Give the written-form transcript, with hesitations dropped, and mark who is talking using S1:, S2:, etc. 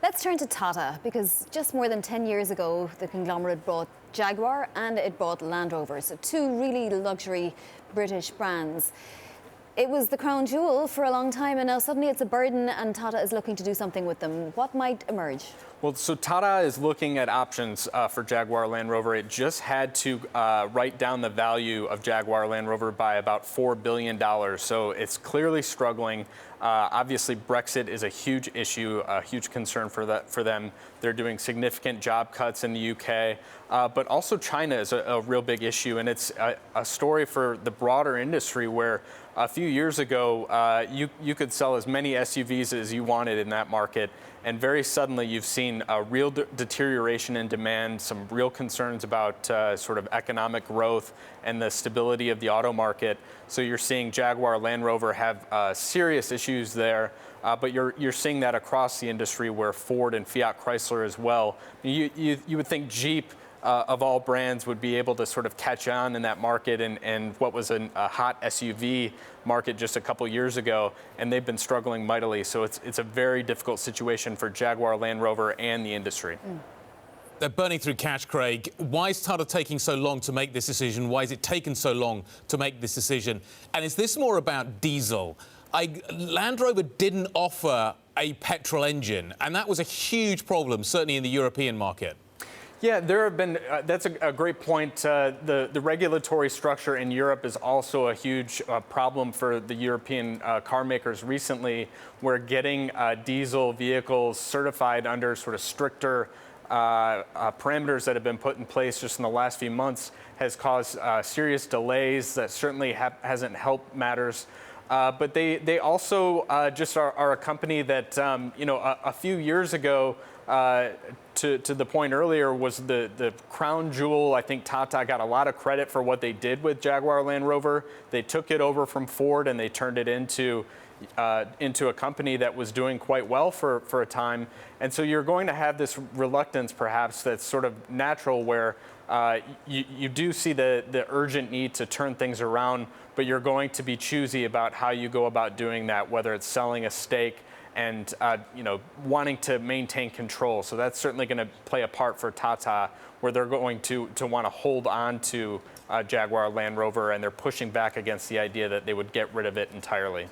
S1: Let's turn to Tata, because just more than 10 years ago, the conglomerate bought Jaguar and it bought Land Rover, so two really luxury British brands. It was the crown jewel for a long time, and now suddenly it's a burden, and Tata is looking to do something with them. What might emerge?
S2: Well, so Tata is looking at options for Jaguar Land Rover. It just had to write down the value of Jaguar Land Rover by about $4 billion. So it's clearly struggling. Obviously, Brexit is a huge issue, a huge concern for them. They're doing significant job cuts in the UK, but also China is a real big issue. And it's a story for the broader industry where a few years ago, you could sell as many SUVs as you wanted in that market. And very suddenly, you've seen a real deterioration in demand, some real concerns about sort of economic growth and the stability of the auto market. So you're seeing Jaguar Land Rover have serious issues there. But you're seeing that across the industry where Ford and Fiat Chrysler as well. You would think Jeep, of all brands, would be able to sort of catch on in that market and what was a hot SUV market just a couple years ago, and they've been struggling mightily. So it's a very difficult situation for Jaguar Land Rover and the industry.
S3: They're burning through cash, Craig. Why is Tata taking so long to make this decision? Why has it taken so long to make this decision? And is this more about diesel? Land Rover didn't offer a petrol engine, and that was a huge problem, certainly in the European market.
S2: Yeah, there have been, that's a great point. The regulatory structure in Europe is also a huge problem for the European car makers recently, where getting diesel vehicles certified under sort of stricter parameters that have been put in place just in the last few months has caused serious delays. That certainly hasn't helped matters. But they also just are a company that, a few years ago, to the point earlier, was the crown jewel. I think Tata got a lot of credit for what they did with Jaguar Land Rover. They took it over from Ford and they turned it into a company that was doing quite well for a time. And so you're going to have this reluctance, perhaps, that's sort of natural, where you do see the urgent need to turn things around, but you're going to be choosy about how you go about doing that, whether it's selling a stake and wanting to maintain control. So that's certainly going to play a part for Tata, where they're going to want to hold on to Jaguar Land Rover, and they're pushing back against the idea that they would get rid of it entirely.